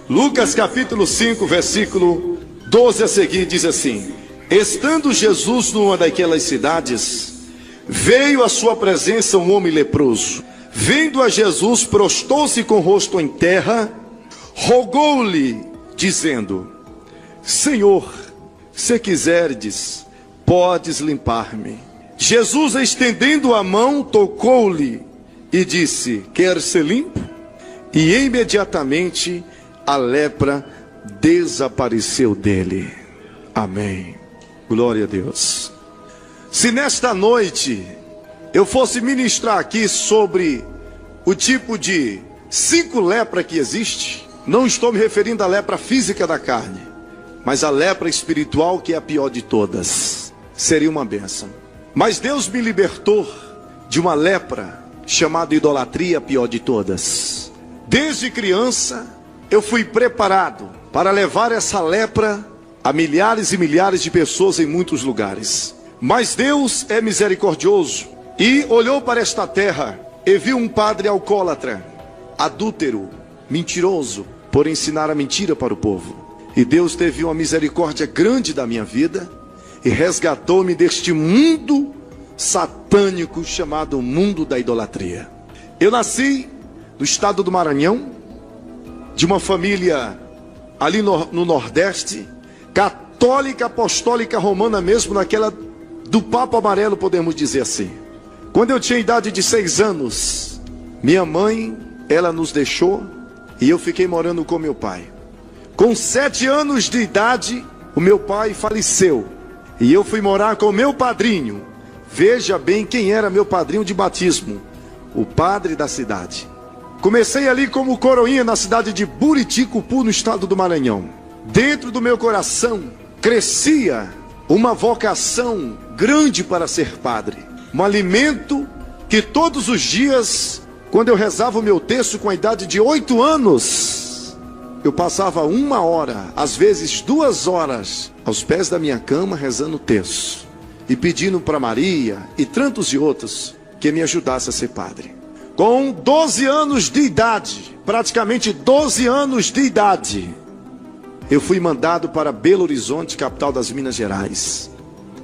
Lucas capítulo 5, versículo 12 a seguir, diz assim: estando Jesus numa daquelas cidades, veio à sua presença um homem leproso. Vendo a Jesus, prostou-se com o rosto em terra, rogou-lhe, dizendo: Senhor, se quiserdes, podes limpar-me. Jesus, estendendo a mão, tocou-lhe e disse: quer ser limpo? E imediatamente a lepra desapareceu dele. Amém. Glória a Deus. Se nesta noite eu fosse ministrar aqui sobre o tipo de 5 lepras que existe, não estou me referindo à lepra física da carne, mas à lepra espiritual, que é a pior de todas. Seria uma bênção. Mas Deus me libertou de uma lepra chamada idolatria, a pior de todas. Desde criança eu fui preparado para levar essa lepra a milhares e milhares de pessoas em muitos lugares. Mas Deus é misericordioso e olhou para esta terra e viu um padre alcoólatra, adúltero, mentiroso, por ensinar a mentira para o povo. E Deus teve uma misericórdia grande da minha vida e resgatou-me deste mundo satânico chamado mundo da idolatria. Eu nasci no estado do Maranhão, de uma família ali no Nordeste, católica, apostólica, romana mesmo, naquela do Papa Amarelo, podemos dizer assim. Quando eu tinha idade de 6 anos, minha mãe, ela nos deixou e eu fiquei morando com meu pai. Com 7 anos de idade, o meu pai faleceu e eu fui morar com meu padrinho. Veja bem quem era meu padrinho de batismo, o padre da cidade. Comecei ali como coroinha na cidade de Buriticupu, no estado do Maranhão. Dentro do meu coração crescia uma vocação grande para ser padre. Um alimento que todos os dias, quando eu rezava o meu texto com a idade de 8 anos, eu passava 1 hora, às vezes 2 horas, aos pés da minha cama rezando o texto e pedindo para Maria e tantos e outros que me ajudasse a ser padre. Com 12 anos de idade, praticamente 12 anos de idade, eu fui mandado para Belo Horizonte, capital das Minas Gerais.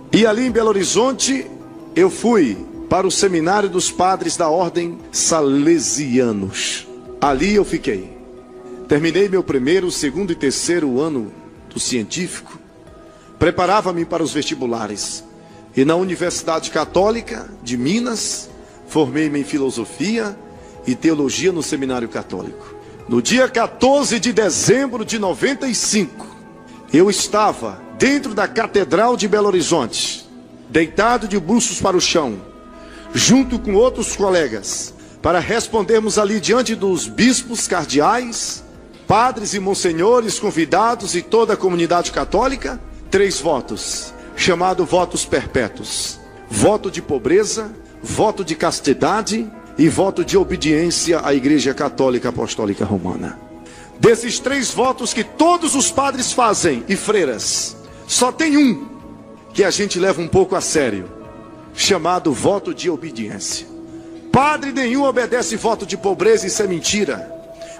E ali em Belo Horizonte, eu fui para o seminário dos padres da ordem salesianos. Ali eu fiquei. Terminei meu 1º, 2º e 3º ano do científico. Preparava-me para os vestibulares. E na Universidade Católica de Minas, formei-me em filosofia e teologia no seminário católico. No dia 14 de dezembro de 95, eu estava dentro da Catedral de Belo Horizonte, deitado de bruços para o chão, junto com outros colegas, para respondermos ali diante dos bispos, cardeais, padres e monsenhores, convidados e toda a comunidade católica, 3 votos, chamados votos perpétuos: voto de pobreza, voto de castidade e voto de obediência à Igreja Católica Apostólica Romana. Desses 3 votos que todos os padres fazem e freiras, só tem um que a gente leva um pouco a sério, chamado voto de obediência. Padre nenhum obedece voto de pobreza, isso é mentira.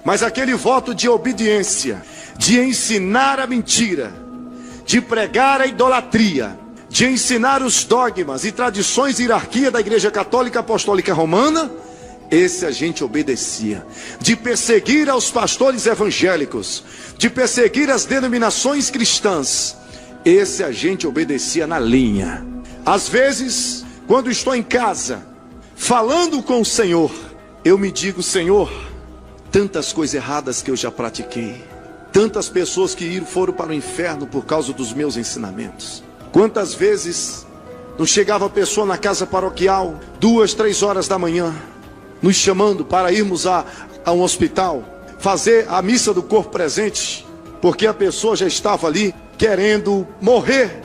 Mas aquele voto de obediência, de ensinar a mentira, de pregar a idolatria, de ensinar os dogmas e tradições e hierarquia da Igreja Católica Apostólica Romana, esse a gente obedecia. De perseguir aos pastores evangélicos, de perseguir as denominações cristãs, esse a gente obedecia na linha. Às vezes, quando estou em casa, falando com o Senhor, eu me digo: Senhor, tantas coisas erradas que eu já pratiquei, tantas pessoas que foram para o inferno por causa dos meus ensinamentos. Quantas vezes não chegava a pessoa na casa paroquial, 2, 3 horas da manhã, nos chamando para irmos a um hospital, fazer a missa do corpo presente, porque a pessoa já estava ali querendo morrer,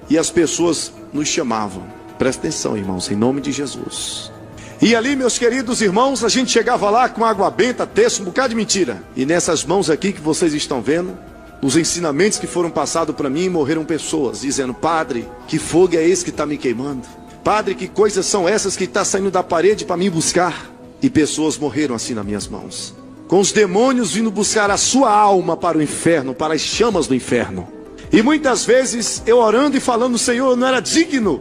e as pessoas nos chamavam. Presta atenção, irmãos, em nome de Jesus. E ali, meus queridos irmãos, a gente chegava lá com água benta, texto, um bocado de mentira. E nessas mãos aqui que vocês estão vendo, os ensinamentos que foram passados para mim, morreram pessoas dizendo: padre, que fogo é esse que está me queimando? Padre, que coisas são essas que está saindo da parede para mim buscar? E pessoas morreram assim nas minhas mãos. com os demônios vindo buscar a sua alma para o inferno, para as chamas do inferno. E muitas vezes eu orando e falando: Senhor, eu não era digno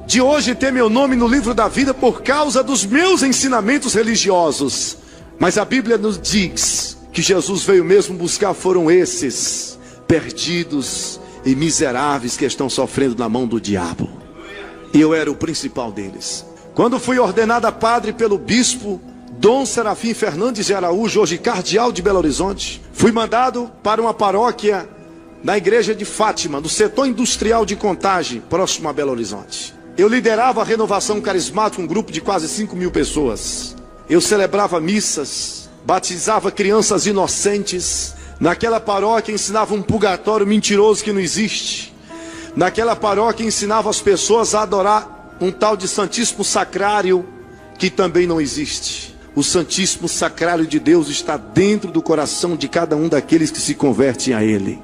de hoje ter meu nome no livro da vida por causa dos meus ensinamentos religiosos. Mas a Bíblia nos diz que Jesus veio mesmo buscar foram esses perdidos e miseráveis que estão sofrendo na mão do diabo. E eu era o principal deles. Quando fui ordenado padre pelo bispo Dom Serafim Fernandes de Araújo, hoje cardeal de Belo Horizonte, fui mandado para uma paróquia na igreja de Fátima, no setor industrial de Contagem, próximo a Belo Horizonte. Eu liderava a renovação carismática, um grupo de quase 5.000 pessoas. Eu celebrava missas, batizava crianças inocentes. Naquela paróquia ensinava um purgatório mentiroso que não existe. Naquela paróquia ensinava as pessoas a adorar um tal de Santíssimo Sacrário, que também não existe. O Santíssimo Sacrário de Deus está dentro do coração de cada um daqueles que se convertem a Ele.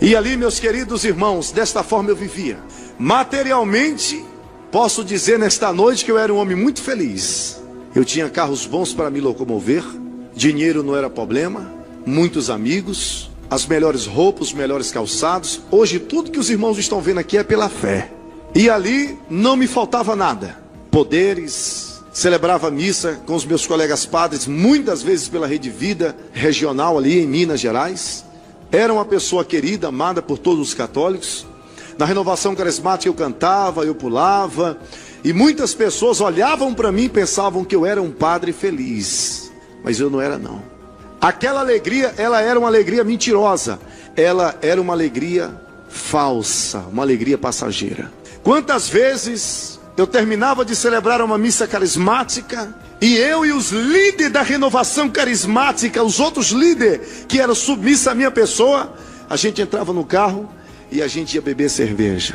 E ali, meus queridos irmãos, desta forma eu vivia. Materialmente, posso dizer nesta noite que eu era um homem muito feliz. Eu tinha carros bons para me locomover, dinheiro não era problema, muitos amigos, as melhores roupas, os melhores calçados. Hoje tudo que os irmãos estão vendo aqui é pela fé. E ali não me faltava nada. Poderes, celebrava missa com os meus colegas padres, muitas vezes pela Rede Vida regional ali em Minas Gerais. Era uma pessoa querida, amada por todos os católicos. Na renovação carismática eu cantava, eu pulava. E muitas pessoas olhavam para mim e pensavam que eu era um padre feliz. Mas eu não era não. Aquela alegria, ela era uma alegria mentirosa. Ela era uma alegria falsa, uma alegria passageira. Quantas vezes eu terminava de celebrar uma missa carismática e eu e os líderes da renovação carismática, os outros líderes que eram submissos à minha pessoa, a gente entrava no carro e a gente ia beber cerveja.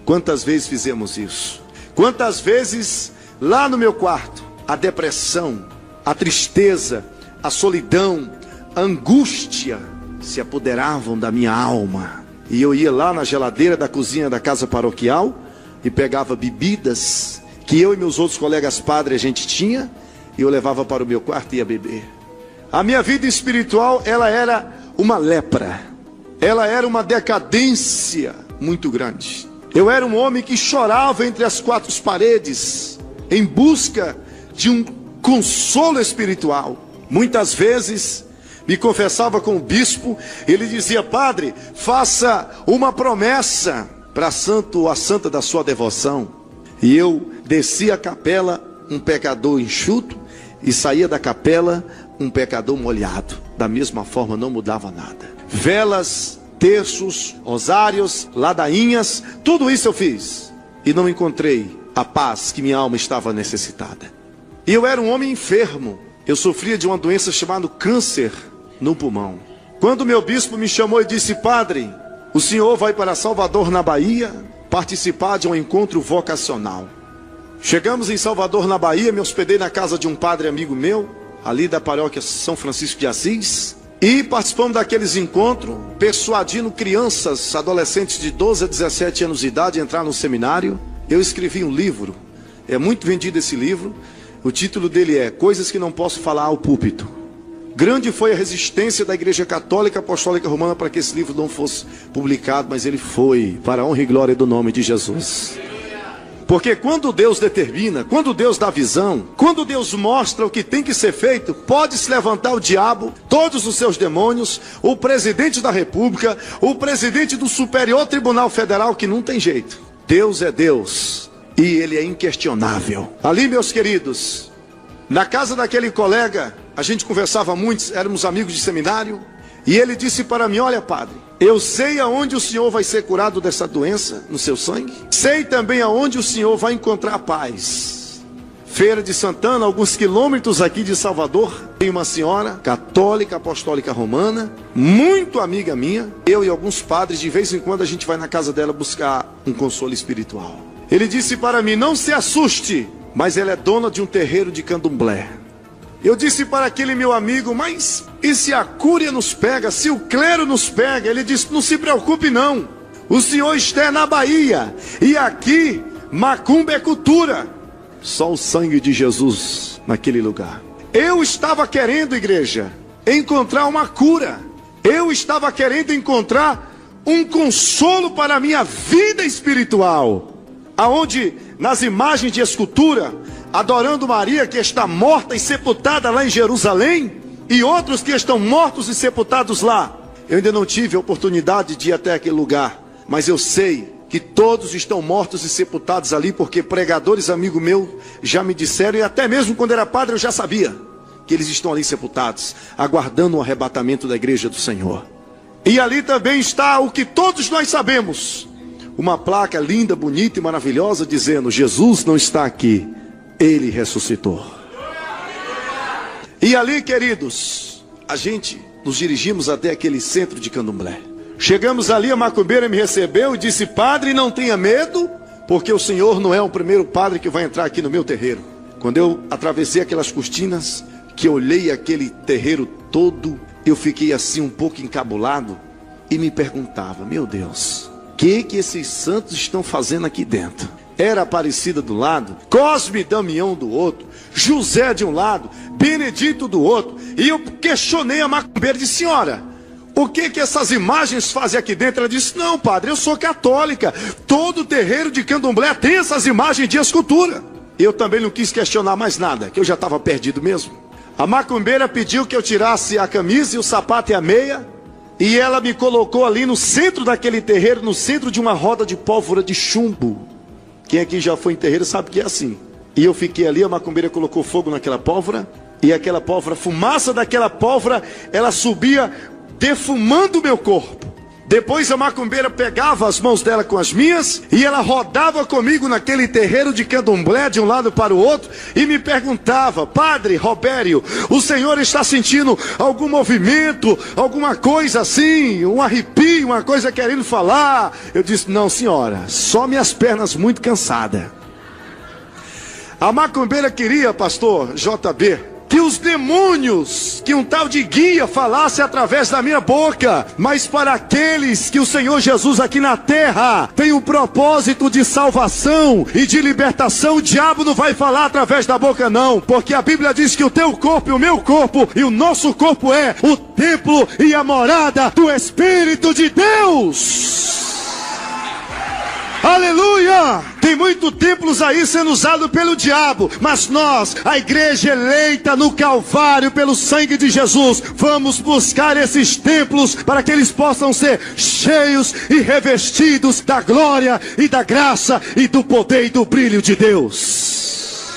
Quantas vezes fizemos isso? Quantas vezes lá no meu quarto, a depressão, a tristeza, a solidão, a angústia se apoderavam da minha alma. E eu ia lá na geladeira da cozinha da casa paroquial e pegava bebidas que eu e meus outros colegas padres a gente tinha, e eu levava para o meu quarto e ia beber. A minha vida espiritual, ela era uma lepra. Ela era uma decadência muito grande. Eu era um homem que chorava entre as quatro paredes, em busca de um consolo espiritual. Muitas vezes me confessava com o bispo, ele dizia: padre, faça uma promessa para santo ou a santa da sua devoção. E eu descia a capela um pecador enxuto e saía da capela um pecador molhado. Da mesma forma, não mudava nada. Velas, terços, rosários, ladainhas, tudo isso eu fiz e não encontrei a paz que minha alma estava necessitada. E eu era um homem enfermo. Eu sofria de uma doença chamada câncer no pulmão. Quando meu bispo me chamou e disse: padre, o senhor vai para Salvador, na Bahia, participar de um encontro vocacional. Chegamos em Salvador, na Bahia, me hospedei na casa de um padre amigo meu, ali da paróquia São Francisco de Assis, e participamos daqueles encontros, persuadindo crianças, adolescentes de 12 a 17 anos de idade a entrar no seminário. Eu escrevi um livro, é muito vendido esse livro, o título dele é Coisas que não posso falar ao púlpito. Grande foi a resistência da Igreja Católica Apostólica Romana para que esse livro não fosse publicado, mas ele foi, para a honra e glória do nome de Jesus. Porque quando Deus determina, quando Deus dá visão, quando Deus mostra o que tem que ser feito, pode se levantar o diabo, todos os seus demônios, o presidente da República, o presidente do Superior Tribunal Federal, que não tem jeito. Deus é Deus e Ele é inquestionável. Ali, meus queridos, na casa daquele colega, a gente conversava muito, éramos amigos de seminário, e ele disse para mim: olha, padre, eu sei aonde o senhor vai ser curado dessa doença no seu sangue, sei também aonde o senhor vai encontrar paz. Feira de Santana, alguns quilômetros aqui de Salvador, tem uma senhora católica apostólica romana, muito amiga minha. Eu e alguns padres, de vez em quando a gente vai na casa dela buscar um consolo espiritual. Ele disse para mim: não se assuste, mas ela é dona de um terreiro de candomblé. Eu disse para aquele meu amigo: mas e se a cúria nos pega, se o clero nos pega? Ele disse: não se preocupe não, o senhor está na Bahia, e aqui macumba é cultura. Só o sangue de Jesus naquele lugar. Eu estava querendo, igreja, encontrar uma cura. Eu estava querendo encontrar um consolo para a minha vida espiritual. Aonde, nas imagens de escultura, adorando Maria que está morta e sepultada lá em Jerusalém, e outros que estão mortos e sepultados lá. Eu ainda não tive a oportunidade de ir até aquele lugar, mas eu sei que todos estão mortos e sepultados ali, porque pregadores amigos meus já me disseram, e até mesmo quando era padre eu já sabia, que eles estão ali sepultados, aguardando o arrebatamento da igreja do Senhor. E ali também está o que todos nós sabemos, uma placa linda, bonita e maravilhosa, dizendo: Jesus não está aqui, Ele ressuscitou. E ali, queridos, a gente nos dirigimos até aquele centro de Candomblé. Chegamos ali, a macumbeira me recebeu e disse: padre, não tenha medo, porque o senhor não é o primeiro padre que vai entrar aqui no meu terreiro. Quando eu atravessei aquelas cortinas, que olhei aquele terreiro todo, eu fiquei assim um pouco encabulado e me perguntava: meu Deus, o que esses santos estão fazendo aqui dentro? Era Aparecida do lado, Cosme e Damião do outro, José de um lado, Benedito do outro. E eu questionei a macumbeira, disse: senhora, o que essas imagens fazem aqui dentro? Ela disse: não, padre, eu sou católica, todo terreiro de Candomblé tem essas imagens de escultura. Eu também não quis questionar mais nada, que eu já estava perdido mesmo. A macumbeira pediu que eu tirasse a camisa e o sapato e a meia, e ela me colocou ali no centro daquele terreiro, no centro de uma roda de pólvora de chumbo. Quem aqui já foi em terreiro sabe que é assim. E eu fiquei ali, a macumbeira colocou fogo naquela pólvora, e aquela pólvora, fumaça daquela pólvora, ela subia defumando o meu corpo. Depois a macumbeira pegava as mãos dela com as minhas, e ela rodava comigo naquele terreiro de Candomblé de um lado para o outro, e me perguntava: padre Robério, o senhor está sentindo algum movimento, alguma coisa assim, um arrepio, uma coisa querendo falar? Eu disse: não, senhora, só minhas pernas muito cansadas. A macumbeira queria, pastor JB, que os demônios, que um tal de guia falasse através da minha boca. Mas para aqueles que o Senhor Jesus aqui na terra tem um propósito de salvação e de libertação, o diabo não vai falar através da boca não, porque a Bíblia diz que o teu corpo e o meu corpo e o nosso corpo é o templo e a morada do Espírito de Deus. Aleluia! Tem muitos templos aí sendo usados pelo diabo, mas nós, a igreja eleita no Calvário pelo sangue de Jesus, vamos buscar esses templos para que eles possam ser cheios e revestidos da glória e da graça e do poder e do brilho de Deus.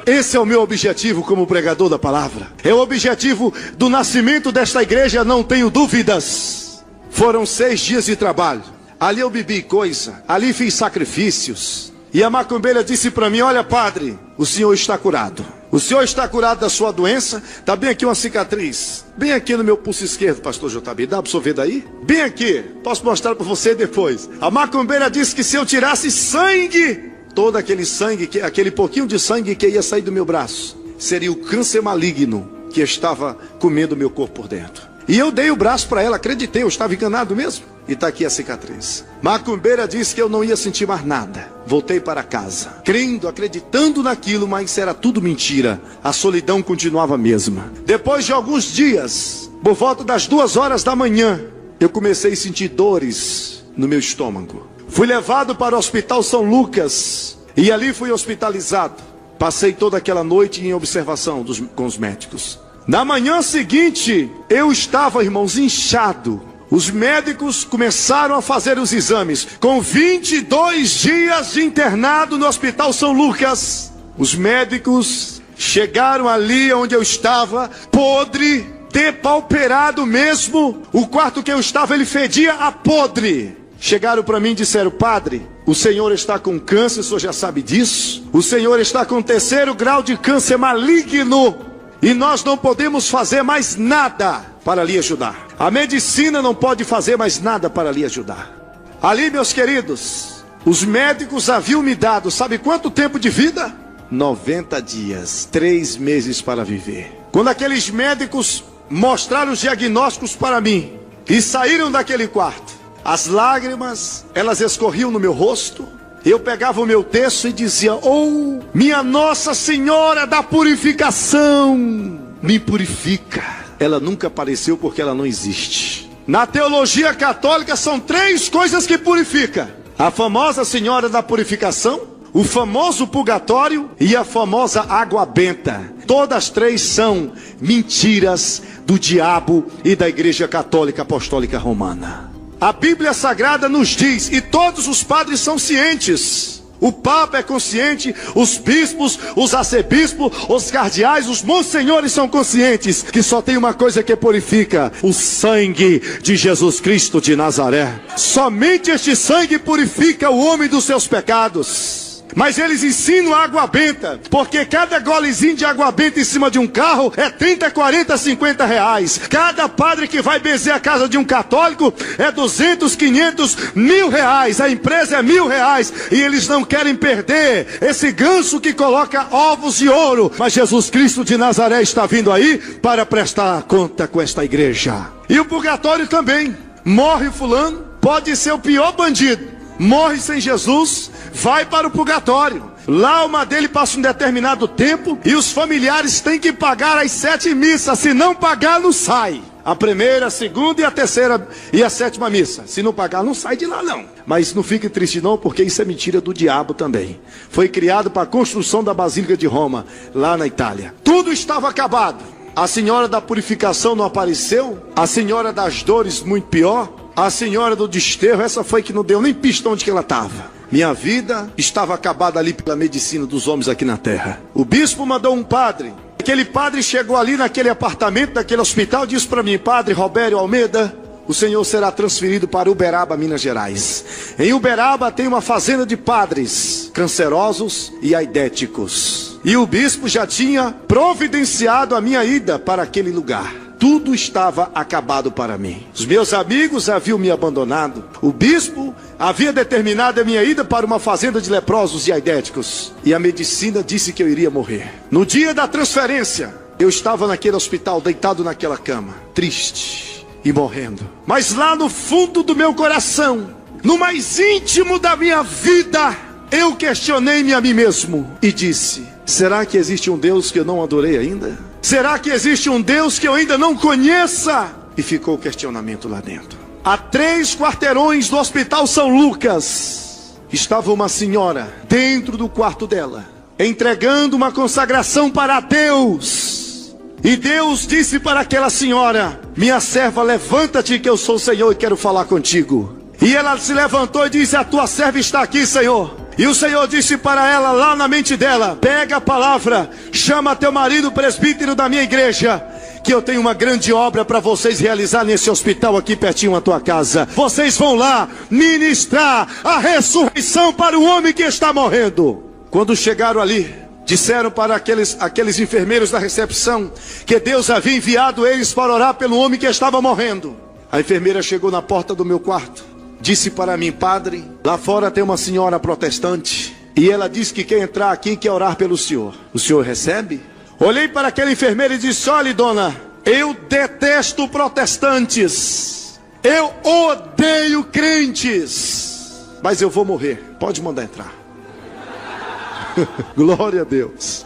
Esse é o meu objetivo como pregador da palavra. É o objetivo do nascimento desta igreja, não tenho dúvidas. Foram 6 dias de trabalho. Ali eu bebi coisa, ali fiz sacrifícios. E a macumbeira disse para mim: olha, padre, o senhor está curado. O senhor está curado da sua doença. Está bem aqui uma cicatriz, bem aqui no meu pulso esquerdo, pastor JB. Dá para o senhor ver daí? Bem aqui, posso mostrar para você depois. A macumbeira disse que se eu tirasse sangue, todo aquele sangue, aquele pouquinho de sangue que ia sair do meu braço, seria o câncer maligno que estava comendo o meu corpo por dentro. E eu dei o braço para ela, acreditei, eu estava enganado mesmo. E está aqui a cicatriz. Macumbeira disse que eu não ia sentir mais nada. Voltei para casa, crendo, acreditando naquilo, mas era tudo mentira. A solidão continuava a mesma. Depois de alguns dias, por volta das 2 horas da manhã, eu comecei a sentir dores no meu estômago. Fui levado para o Hospital São Lucas e ali fui hospitalizado. Passei toda aquela noite em observação com os médicos. Na manhã seguinte, eu estava, irmãos, inchado. Os médicos começaram a fazer os exames. Com 22 dias de internado no Hospital São Lucas, os médicos chegaram ali onde eu estava, podre, depauperado mesmo. O quarto que eu estava, ele fedia a podre. Chegaram para mim e disseram: padre, o senhor está com câncer, o senhor já sabe disso. O senhor está com 3º grau de câncer maligno. E nós não podemos fazer mais nada para lhe ajudar. A medicina não pode fazer mais nada para lhe ajudar. Ali, meus queridos, os médicos haviam me dado, sabe quanto tempo de vida? 90 dias, 3 meses para viver. Quando aqueles médicos mostraram os diagnósticos para mim e saíram daquele quarto, as lágrimas, elas escorriam no meu rosto. Eu pegava o meu texto e dizia: oh, minha Nossa Senhora da Purificação, me purifica. Ela nunca apareceu porque ela não existe. Na teologia católica são 3 coisas que purifica: a famosa Senhora da Purificação, o famoso purgatório e a famosa água benta. Todas 3 são mentiras do diabo e da Igreja Católica Apostólica Romana. A Bíblia Sagrada nos diz, e todos os padres são cientes, o Papa é consciente, os bispos, os arcebispos, os cardeais, os monsenhores são conscientes, que só tem uma coisa que purifica: o sangue de Jesus Cristo de Nazaré. Somente este sangue purifica o homem dos seus pecados. Mas eles ensinam a água benta, porque cada golezinho de água benta em cima de um carro é 30, 40, 50 reais. Cada padre que vai benzer a casa de um católico é 200, 500, 1.000 reais. A empresa é 1.000 reais. E eles não querem perder esse ganso que coloca ovos de ouro. Mas Jesus Cristo de Nazaré está vindo aí para prestar conta com esta igreja. E o purgatório também. Morre fulano, pode ser o pior bandido, morre sem Jesus, vai para o purgatório. Lá a alma dele passa um determinado tempo e os familiares têm que pagar as 7 missas. Se não pagar, não sai. A primeira, a segunda e a terceira e a 7ª missa. Se não pagar, não sai de lá não. Mas não fique triste não, porque isso é mentira do diabo também. Foi criado para a construção da Basílica de Roma, lá na Itália. Tudo estava acabado. A Senhora da Purificação não apareceu. A Senhora das Dores, muito pior. A Senhora do Desterro, essa foi que não deu nem pista onde que ela estava. Minha vida estava acabada ali pela medicina dos homens aqui na terra. O bispo mandou um padre. Aquele padre chegou ali naquele apartamento, naquele hospital, e disse para mim: Padre Robério Almeida, o senhor será transferido para Uberaba, Minas Gerais. Em Uberaba tem uma fazenda de padres cancerosos e aidéticos. E o bispo já tinha providenciado a minha ida para aquele lugar. Tudo estava acabado para mim. Os meus amigos haviam me abandonado. O bispo havia determinado a minha ida para uma fazenda de leprosos e aidéticos. E a medicina disse que eu iria morrer. No dia da transferência, eu estava naquele hospital, deitado naquela cama, triste e morrendo. Mas lá no fundo do meu coração, no mais íntimo da minha vida, eu questionei-me a mim mesmo e disse: será que existe um Deus que eu não adorei ainda? Será que existe um Deus que eu ainda não conheça? E ficou o questionamento lá dentro. A 3 quarteirões do Hospital São Lucas, estava uma senhora dentro do quarto dela, entregando uma consagração para Deus. E Deus disse para aquela senhora: minha serva, levanta-te, que eu sou o Senhor e quero falar contigo. E ela se levantou e disse: a tua serva está aqui, Senhor. E o Senhor disse para ela, lá na mente dela: pega a palavra, chama teu marido presbítero da minha igreja, que eu tenho uma grande obra para vocês realizar nesse hospital aqui pertinho da tua casa. Vocês vão lá ministrar a ressurreição para o homem que está morrendo. Quando chegaram ali, disseram para aqueles enfermeiros da recepção que Deus havia enviado eles para orar pelo homem que estava morrendo. A enfermeira chegou na porta do meu quarto, disse para mim: padre, lá fora tem uma senhora protestante e ela disse que quer entrar aqui e quer orar pelo senhor. O senhor recebe? Olhei para aquela enfermeira e disse: olha, dona, eu detesto protestantes, eu odeio crentes, mas eu vou morrer, pode mandar entrar. Glória a Deus.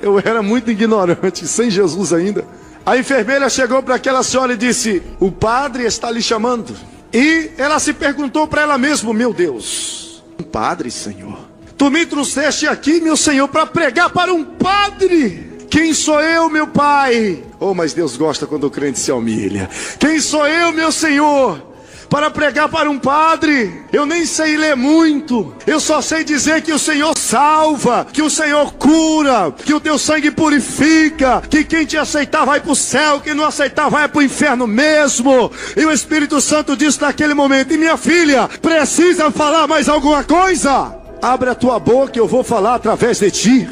Eu era muito ignorante, sem Jesus ainda. A enfermeira chegou para aquela senhora e disse: o padre está lhe chamando. E ela se perguntou para ela mesma: meu Deus, um padre, Senhor? Tu me trouxeste aqui, meu Senhor, para pregar para um padre? Quem sou eu, meu Pai? Oh, mas Deus gosta quando o crente se humilha. Quem sou eu, meu Senhor, para pregar para um padre? Eu nem sei ler muito. Eu só sei dizer que o Senhor salva, que o Senhor cura, que o teu sangue purifica, que quem te aceitar vai para o céu, quem não aceitar vai para o inferno mesmo. E o Espírito Santo disse naquele momento: e minha filha, precisa falar mais alguma coisa? Abre a tua boca, eu vou falar através de ti.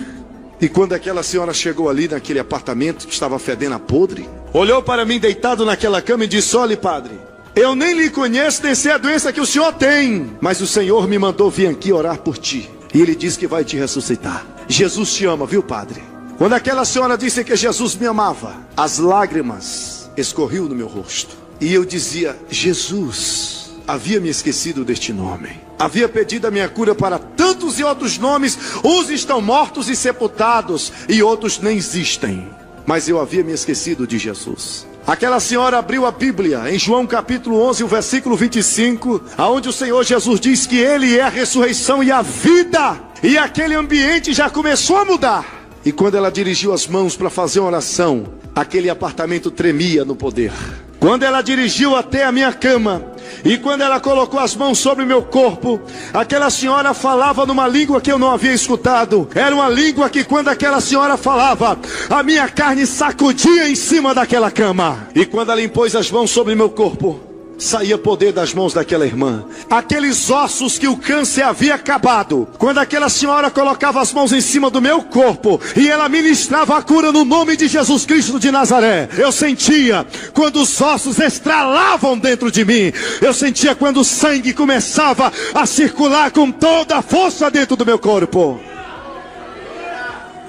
E quando aquela senhora chegou ali naquele apartamento que estava fedendo a podre, olhou para mim deitado naquela cama e disse: olhe, padre, eu nem lhe conheço, nem sei a doença que o senhor tem, mas o Senhor me mandou vir aqui orar por ti, e Ele disse que vai te ressuscitar. Jesus te ama, viu, padre? Quando aquela senhora disse que Jesus me amava, as lágrimas escorriam no meu rosto, e eu dizia: Jesus, havia me esquecido deste nome. Havia pedido a minha cura para tantos e outros nomes. Uns estão mortos e sepultados, e outros nem existem. Mas eu havia me esquecido de Jesus. Aquela senhora abriu a Bíblia em João capítulo 11, o versículo 25, aonde o Senhor Jesus diz que Ele é a ressurreição e a vida. E aquele ambiente já começou a mudar. E quando ela dirigiu as mãos para fazer uma oração, aquele apartamento tremia no poder. Quando ela dirigiu até a minha cama, e quando ela colocou as mãos sobre o meu corpo, aquela senhora falava numa língua que eu não havia escutado. Era uma língua que quando aquela senhora falava, a minha carne sacudia em cima daquela cama. E quando ela impôs as mãos sobre o meu corpo, saía poder das mãos daquela irmã. Aqueles ossos que o câncer havia acabado, quando aquela senhora colocava as mãos em cima do meu corpo e ela ministrava a cura no nome de Jesus Cristo de Nazaré, eu sentia quando os ossos estralavam dentro de mim. Eu sentia quando o sangue começava a circular com toda a força dentro do meu corpo.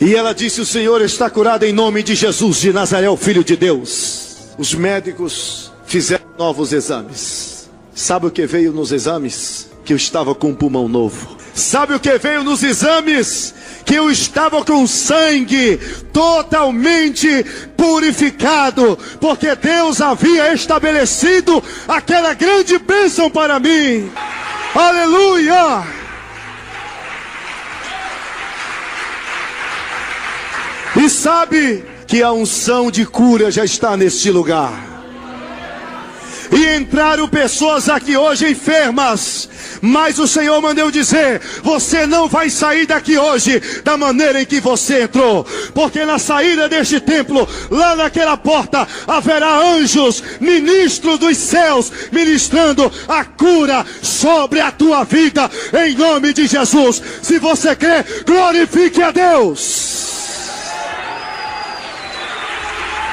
E ela disse: o Senhor está curado em nome de Jesus de Nazaré, o Filho de Deus. Os médicos fizeram novos exames. Sabe o que veio nos exames? Que eu estava com um pulmão novo. Sabe o que veio nos exames? Que eu estava com sangue totalmente purificado, porque Deus havia estabelecido aquela grande bênção para mim. Aleluia! E sabe que a unção de cura já está neste lugar. E entraram pessoas aqui hoje enfermas, mas o Senhor mandou dizer: você não vai sair daqui hoje da maneira em que você entrou, porque na saída deste templo, lá naquela porta, haverá anjos, ministros dos céus, ministrando a cura sobre a tua vida, em nome de Jesus. Se você crê, glorifique a Deus.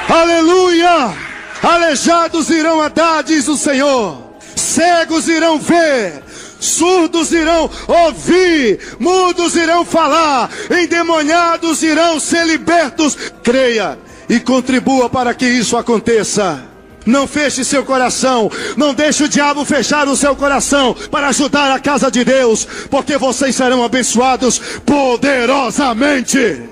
Aleluia! Aleijados irão andar, diz o Senhor. Cegos irão ver. Surdos irão ouvir. Mudos irão falar. Endemoniados irão ser libertos. Creia e contribua para que isso aconteça. Não feche seu coração. Não deixe o diabo fechar o seu coração para ajudar a casa de Deus, porque vocês serão abençoados poderosamente.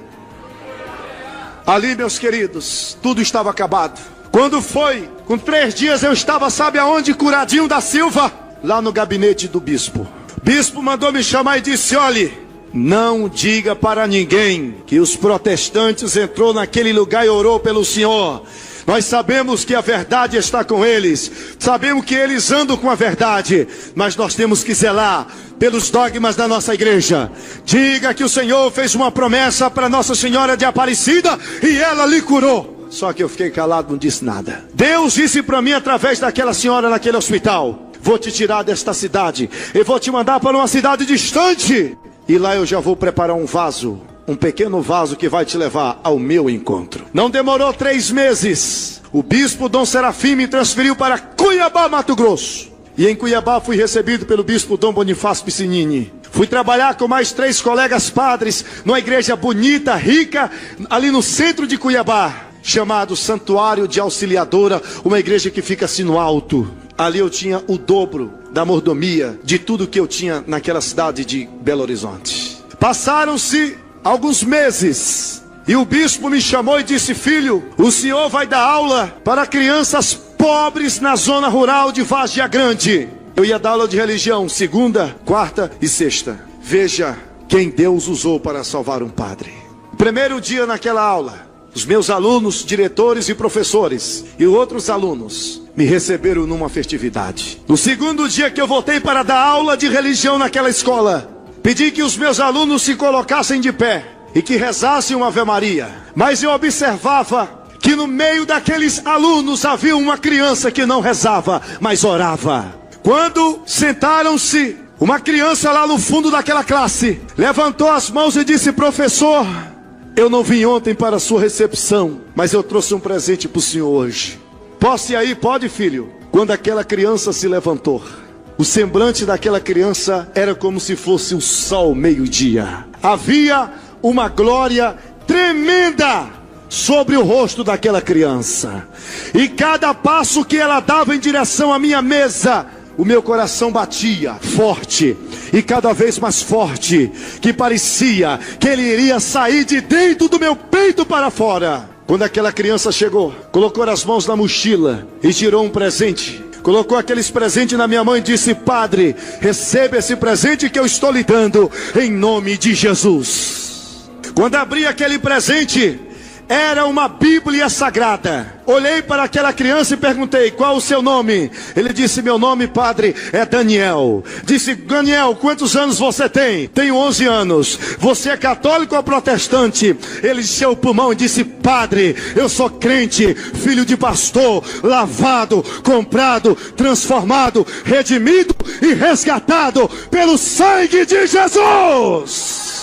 Ali, meus queridos, tudo estava acabado. Quando foi, com 3 dias eu estava, sabe aonde? Curadinho da Silva, lá no gabinete do bispo. O bispo mandou me chamar e disse: olhe, não diga para ninguém que os protestantes entrou naquele lugar e orou pelo senhor. Nós sabemos que a verdade está com eles, sabemos que eles andam com a verdade, mas nós temos que zelar pelos dogmas da nossa igreja. Diga que o Senhor fez uma promessa para Nossa Senhora de Aparecida e ela lhe curou. Só que eu fiquei calado, não disse nada. Deus disse para mim através daquela senhora naquele hospital: vou te tirar desta cidade e vou te mandar para uma cidade distante. E lá eu já vou preparar um vaso, um pequeno vaso que vai te levar ao meu encontro. Não demorou 3 meses. O bispo Dom Serafim me transferiu para Cuiabá, Mato Grosso. E em Cuiabá fui recebido pelo bispo Dom Bonifácio Piscinini. Fui trabalhar com mais 3 colegas padres numa igreja bonita, rica, ali no centro de Cuiabá, chamado Santuário de Auxiliadora, uma igreja que fica assim no alto. Ali eu tinha o dobro da mordomia de tudo que eu tinha naquela cidade de Belo Horizonte. Passaram-se alguns meses e o bispo me chamou e disse: filho, o senhor vai dar aula para crianças pobres na zona rural de Várzea Grande. Eu ia dar aula de religião, 2ª, 4ª e 6ª. Veja quem Deus usou para salvar um padre. Primeiro dia naquela aula, os meus alunos, diretores e professores e outros alunos me receberam numa festividade. No 2º dia que eu voltei para dar aula de religião naquela escola, pedi que os meus alunos se colocassem de pé e que rezassem uma Ave Maria. Mas eu observava que no meio daqueles alunos havia uma criança que não rezava, mas orava. Quando sentaram-se, uma criança lá no fundo daquela classe levantou as mãos e disse: professor, eu não vim ontem para a sua recepção, mas eu trouxe um presente para o senhor hoje. Posso ir aí? Pode, filho. Quando aquela criança se levantou, o semblante daquela criança era como se fosse o sol meio-dia. Havia uma glória tremenda sobre o rosto daquela criança. E cada passo que ela dava em direção à minha mesa, o meu coração batia forte e cada vez mais forte, que parecia que ele iria sair de dentro do meu peito para fora. Quando aquela criança chegou, colocou as mãos na mochila e tirou um presente. Colocou aqueles presentes na minha mão e disse: Padre, receba esse presente que eu estou lhe dando em nome de Jesus. Quando abri aquele presente, era uma Bíblia Sagrada. Olhei para aquela criança e perguntei: qual o seu nome? Ele disse: meu nome, padre, é Daniel. Disse: Daniel, quantos anos você tem? Tenho 11 anos. Você é católico ou protestante? Ele encheu o pulmão e disse: padre, eu sou crente, filho de pastor, lavado, comprado, transformado, redimido e resgatado pelo sangue de Jesus.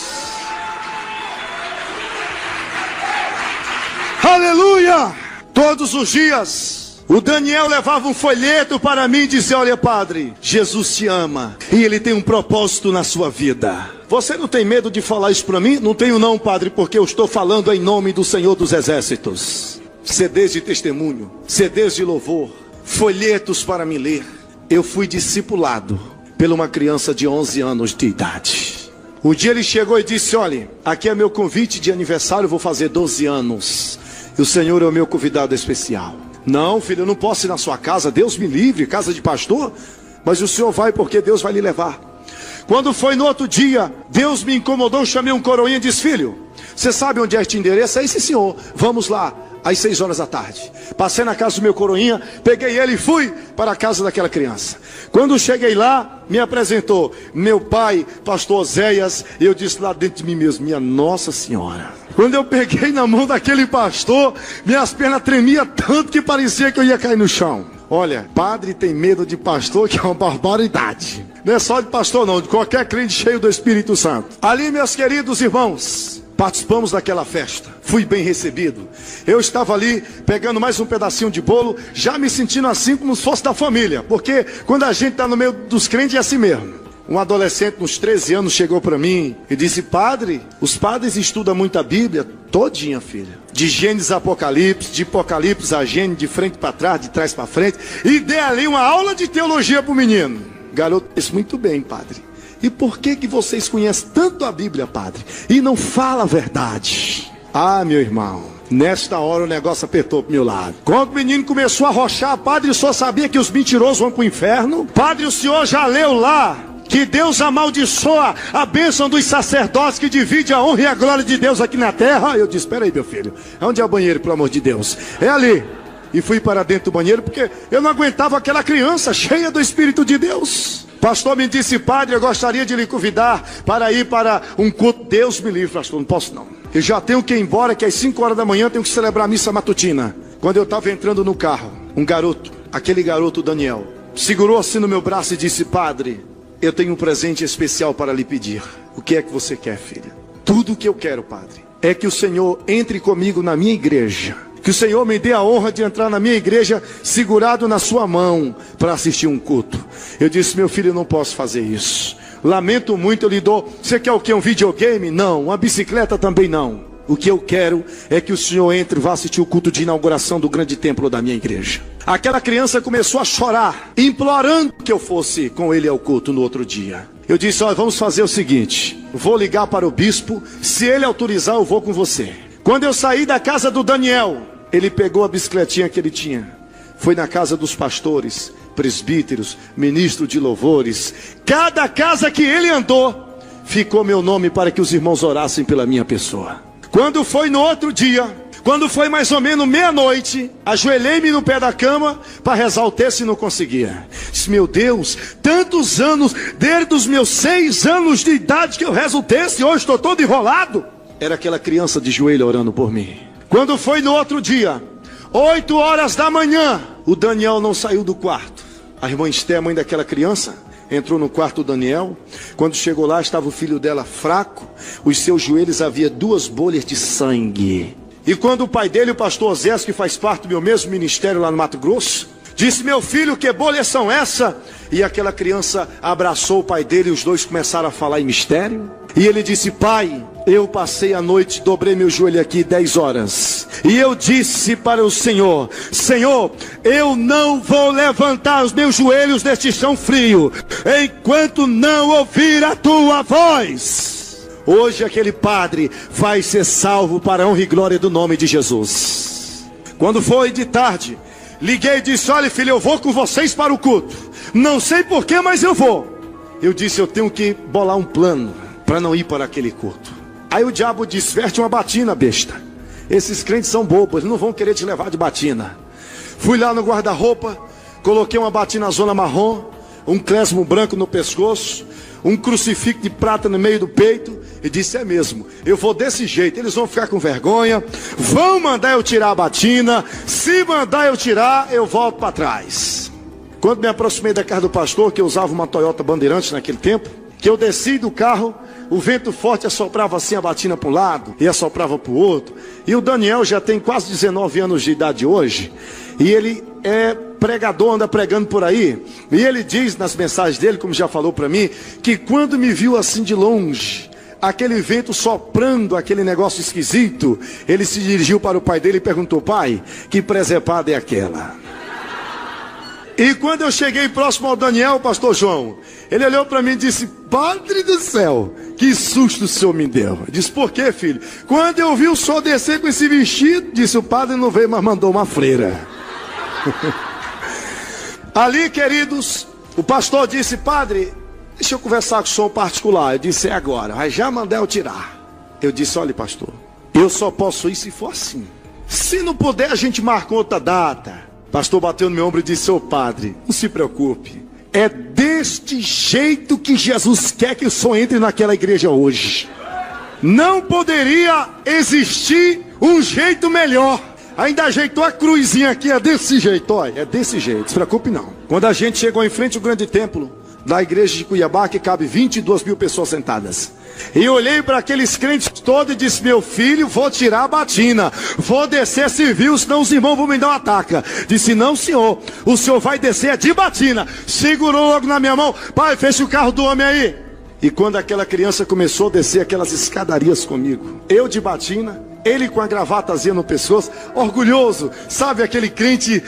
Aleluia! Todos os dias o Daniel levava um folheto para mim e dizia: olha, padre, Jesus te ama e ele tem um propósito na sua vida. Você não tem medo de falar isso para mim? Não tenho não, padre, porque eu estou falando em nome do Senhor dos Exércitos. CDs de testemunho, CDs de louvor, folhetos para me ler. Eu fui discipulado por uma criança de 11 anos de idade. Um dia ele chegou e disse: olha, aqui é meu convite de aniversário, eu vou fazer 12 anos. E o Senhor é o meu convidado especial. Não, filho, eu não posso ir na sua casa, Deus me livre, casa de pastor. Mas o senhor vai porque Deus vai lhe levar. Quando foi no outro dia, Deus me incomodou, chamei um coroinha e disse: filho, você sabe onde é este endereço? Aí, sim, senhor, vamos lá, às 6 horas da tarde. Passei na casa do meu coroinha, peguei ele e fui para a casa daquela criança. Quando cheguei lá, me apresentou meu pai, pastor Oséias, e eu disse lá dentro de mim mesmo: minha Nossa Senhora. Quando eu peguei na mão daquele pastor, minhas pernas tremiam tanto que parecia que eu ia cair no chão. Olha, padre tem medo de pastor, que é uma barbaridade. Não é só de pastor não, de qualquer crente cheio do Espírito Santo. Ali, meus queridos irmãos, participamos daquela festa. Fui bem recebido. Eu estava ali pegando mais um pedacinho de bolo, já me sentindo assim como se fosse da família. Porque quando a gente está no meio dos crentes é assim mesmo. Um adolescente uns 13 anos chegou para mim e disse: padre, os padres estudam muito a Bíblia todinha, filha. De Gênesis a Apocalipse, de Apocalipse a Gênesis, de frente para trás, de trás para frente. E dei ali uma aula de teologia para o menino. Garoto disse: muito bem, padre. E por que vocês conhecem tanto a Bíblia, padre, e não falam a verdade? Ah, meu irmão, nesta hora o negócio apertou pro meu lado. Quando o menino começou a arrochar: padre, o senhor sabia que os mentirosos vão para o inferno? Padre, o senhor já leu lá que Deus amaldiçoa a bênção dos sacerdotes, que divide a honra e a glória de Deus aqui na terra? Eu disse: espera aí, meu filho, onde é o banheiro, pelo amor de Deus? É ali. E fui para dentro do banheiro, porque eu não aguentava aquela criança cheia do Espírito de Deus. Pastor me disse: padre, eu gostaria de lhe convidar para ir para um culto. Deus me livre, pastor, não posso não. Eu já tenho que ir embora, que às 5 horas da manhã tenho que celebrar a missa matutina. Quando eu estava entrando no carro, um garoto, aquele garoto Daniel, segurou assim no meu braço e disse: padre, eu tenho um presente especial para lhe pedir. O que é que você quer, filha? Tudo o que eu quero, padre, é que o Senhor entre comigo na minha igreja. Que o Senhor me dê a honra de entrar na minha igreja segurado na sua mão para assistir um culto. Eu disse: meu filho, eu não posso fazer isso. Lamento muito, eu lhe dou. Você quer o quê? Um videogame? Não. Uma bicicleta também não. O que eu quero é que o Senhor entre e vá assistir o culto de inauguração do grande templo da minha igreja. Aquela criança começou a chorar, implorando que eu fosse com ele ao culto no outro dia. Eu disse: olha, vamos fazer o seguinte, vou ligar para o bispo, se ele autorizar eu vou com você. Quando eu saí da casa do Daniel, ele pegou a bicicletinha que ele tinha, foi na casa dos pastores, presbíteros, ministros de louvores. Cada casa que ele andou, ficou meu nome para que os irmãos orassem pela minha pessoa. Quando foi no outro dia, quando foi mais ou menos meia-noite, ajoelhei-me no pé da cama para rezar o texto e não conseguia. Disse: meu Deus, tantos anos, desde os meus 6 anos de idade que eu rezo o texto e hoje estou todo enrolado. Era aquela criança de joelho orando por mim. Quando foi no outro dia, 8 horas da manhã, o Daniel não saiu do quarto. A irmã Esté, mãe daquela criança, entrou no quarto do Daniel. Quando chegou lá, estava o filho dela fraco. Os seus joelhos havia 2 bolhas de sangue. E quando o pai dele, o pastor Oséias, que faz parte do meu mesmo ministério lá no Mato Grosso, disse: meu filho, que bolhas são essa? E aquela criança abraçou o pai dele e os dois começaram a falar em mistério. E ele disse: pai, eu passei a noite, dobrei meu joelho aqui 10 horas. E eu disse para o Senhor: Senhor, eu não vou levantar os meus joelhos deste chão frio, enquanto não ouvir a tua voz. Hoje aquele padre vai ser salvo para a honra e glória do nome de Jesus. Quando foi de tarde, liguei e disse: olha filho, eu vou com vocês para o culto. Não sei porquê, mas eu vou. Eu disse: eu tenho que bolar um plano para não ir para aquele culto. Aí o diabo disse: veste uma batina, besta. Esses crentes são bobos, eles não vão querer te levar de batina. Fui lá no guarda-roupa, coloquei uma batina zona marrom, um cresmo branco no pescoço, um crucifixo de prata no meio do peito, e disse: é mesmo, eu vou desse jeito, eles vão ficar com vergonha, vão mandar eu tirar a batina, se mandar eu tirar, eu volto para trás. Quando me aproximei da casa do pastor, que eu usava uma Toyota Bandeirante naquele tempo, que eu desci do carro, o vento forte assoprava assim a batina para um lado e assoprava para o outro. E o Daniel já tem quase 19 anos de idade hoje, e ele é pregador, anda pregando por aí. E ele diz nas mensagens dele, como já falou para mim, que quando me viu assim de longe, aquele vento soprando, aquele negócio esquisito, ele se dirigiu para o pai dele e perguntou: pai, que presepada é aquela? E quando eu cheguei próximo ao Daniel, pastor João, ele olhou para mim e disse: padre do céu, que susto o senhor me deu. Eu disse: por quê, filho? Quando eu vi o senhor descer com esse vestido, disse: o padre não veio, mas mandou uma freira. Ali, queridos, o pastor disse: padre, deixa eu conversar com o senhor particular. Eu disse: é agora, vai já mandar eu tirar. Eu disse: olha, pastor, eu só posso ir se for assim. Se não puder, a gente marca outra data. O pastor bateu no meu ombro e disse: ô padre, não se preocupe, é deste jeito que Jesus quer que o senhor entre naquela igreja hoje. Não poderia existir um jeito melhor. Ainda ajeitou a cruzinha aqui, é desse jeito, olha, é desse jeito, não se preocupe não. Quando a gente chegou em frente ao grande templo da igreja de Cuiabá, que cabe 22 mil pessoas sentadas, e olhei para aqueles crentes todos e disse: meu filho, vou tirar a batina, vou descer civil, senão os irmãos vão me dar um ataque. Disse: não senhor, o senhor vai descer de batina. Segurou logo na minha mão: pai, fecha o carro do homem aí. E quando aquela criança começou a descer aquelas escadarias comigo, eu de batina, ele com a gravatazinha no pescoço, orgulhoso, sabe aquele crente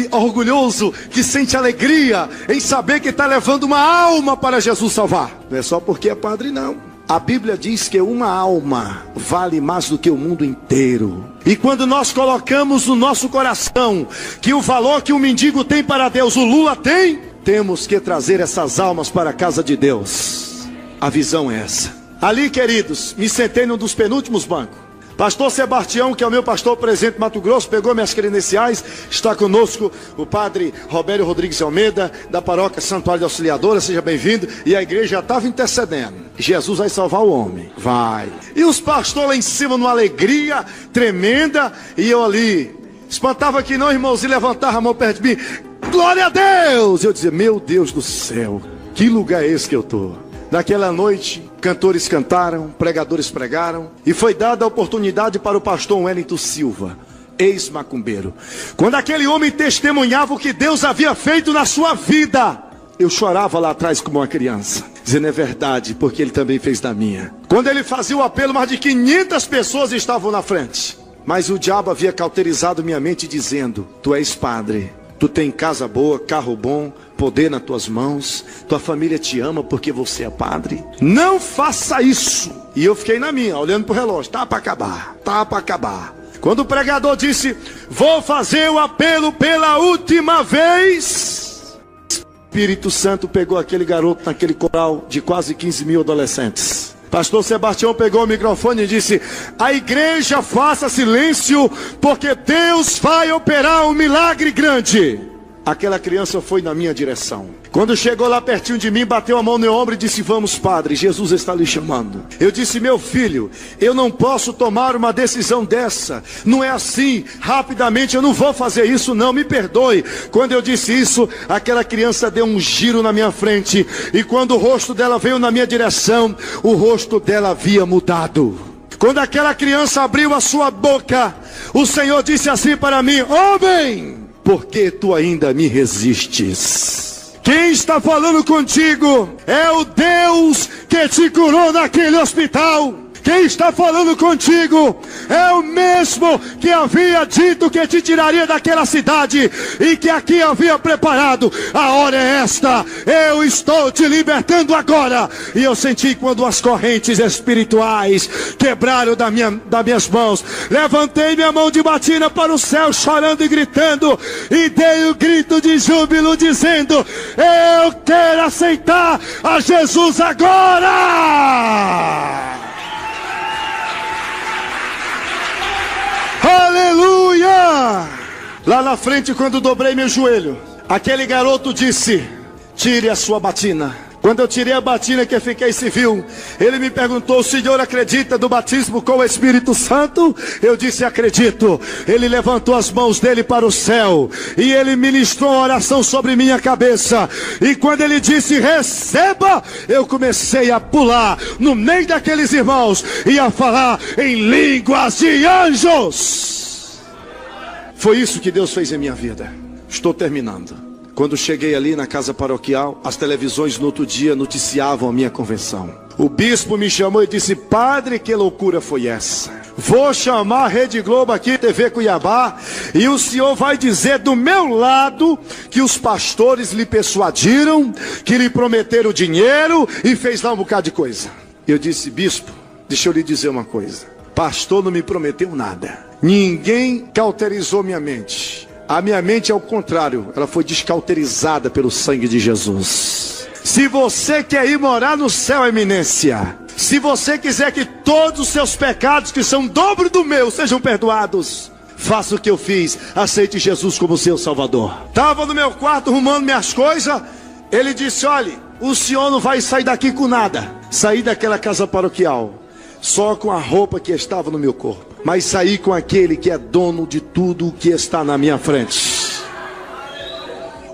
orgulhoso, que sente alegria em saber que está levando uma alma para Jesus salvar. Não é só porque é padre não. A Bíblia diz que uma alma vale mais do que o mundo inteiro. E quando nós colocamos no nosso coração que o valor que o mendigo tem para Deus, o Lula tem, temos que trazer essas almas para a casa de Deus. A visão é essa. Ali, queridos, me sentei num dos penúltimos bancos. Pastor Sebastião, que é o meu pastor presente em Mato Grosso, pegou minhas credenciais. Está conosco o padre Robério Rodrigues de Almeida, da paróquia Santuário de Auxiliadora, seja bem-vindo. E a igreja já estava intercedendo: Jesus vai salvar o homem, vai. E os pastores lá em cima numa alegria tremenda, e eu ali, espantava que não, irmãozinho, levantava a mão perto de mim: glória a Deus! Eu dizia: meu Deus do céu, que lugar é esse que eu estou? Naquela noite, cantores cantaram, pregadores pregaram, e foi dada a oportunidade para o pastor Wellington Silva, ex-macumbeiro. Quando aquele homem testemunhava o que Deus havia feito na sua vida, eu chorava lá atrás como uma criança, dizendo: é verdade, porque ele também fez da minha. Quando ele fazia o apelo, mais de 500 pessoas estavam na frente. Mas o diabo havia cauterizado minha mente dizendo: tu és padre, tu tem casa boa, carro bom, poder nas tuas mãos, tua família te ama porque você é padre. Não faça isso. E eu fiquei na minha, olhando para o relógio: tá para acabar, tá para acabar. Quando o pregador disse: vou fazer o apelo pela última vez, o Espírito Santo pegou aquele garoto naquele coral de quase 15 mil adolescentes. Pastor Sebastião pegou o microfone e disse: a igreja faça silêncio, porque Deus vai operar um milagre grande. Aquela criança foi na minha direção. Quando chegou lá pertinho de mim, bateu a mão no meu ombro e disse: vamos, padre, Jesus está lhe chamando. Eu disse: meu filho, eu não posso tomar uma decisão dessa. Não é assim, rapidamente, eu não vou fazer isso não, me perdoe. Quando eu disse isso, aquela criança deu um giro na minha frente, e quando o rosto dela veio na minha direção, o rosto dela havia mudado. Quando aquela criança abriu a sua boca, o Senhor disse assim para mim: homem, por que tu ainda me resistes? Quem está falando contigo é o Deus que te curou naquele hospital. Quem está falando contigo é o mesmo que havia dito que te tiraria daquela cidade e que aqui havia preparado. A hora é esta, eu estou te libertando agora. E eu senti quando as correntes espirituais quebraram das minhas mãos. Levantei minha mão de batina para o céu, chorando e gritando, e dei um grito de júbilo dizendo: eu quero aceitar a Jesus agora. Aleluia! Lá na frente, quando dobrei meu joelho, aquele garoto disse: tire a sua batina. Quando eu tirei a batina que fiquei civil, ele me perguntou: o senhor acredita do batismo com o Espírito Santo? Eu disse: acredito. Ele levantou as mãos dele para o céu e ele ministrou uma oração sobre minha cabeça. E quando ele disse receba, eu comecei a pular no meio daqueles irmãos e a falar em línguas de anjos. Foi isso que Deus fez em minha vida. Estou terminando. Quando cheguei ali na casa paroquial, as televisões no outro dia noticiavam a minha conversão. O bispo me chamou e disse: padre, que loucura foi essa? Vou chamar a Rede Globo aqui, TV Cuiabá, e o senhor vai dizer do meu lado que os pastores lhe persuadiram, que lhe prometeram dinheiro e fez lá um bocado de coisa. Eu disse: bispo, deixa eu lhe dizer uma coisa. Pastor não me prometeu nada. Ninguém cauterizou minha mente. A minha mente, ao contrário, ela foi descauterizada pelo sangue de Jesus. Se você quer ir morar no céu, eminência, se você quiser que todos os seus pecados, que são o dobro do meu, sejam perdoados, faça o que eu fiz, aceite Jesus como seu Salvador. Estava no meu quarto arrumando minhas coisas, ele disse: olha, o senhor não vai sair daqui com nada. Saí daquela casa paroquial só com a roupa que estava no meu corpo, mas saí com aquele que é dono de tudo o que está na minha frente.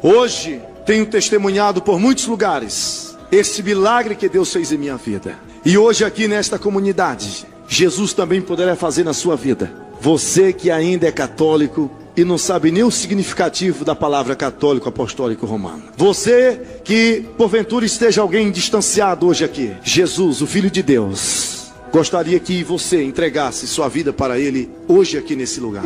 Hoje tenho testemunhado por muitos lugares esse milagre que Deus fez em minha vida. E hoje aqui nesta comunidade, Jesus também poderá fazer na sua vida. Você que ainda é católico e não sabe nem o significativo da palavra católico apostólico romano. Você que porventura esteja alguém distanciado hoje aqui. Jesus, o Filho de Deus, gostaria que você entregasse sua vida para Ele hoje aqui nesse lugar.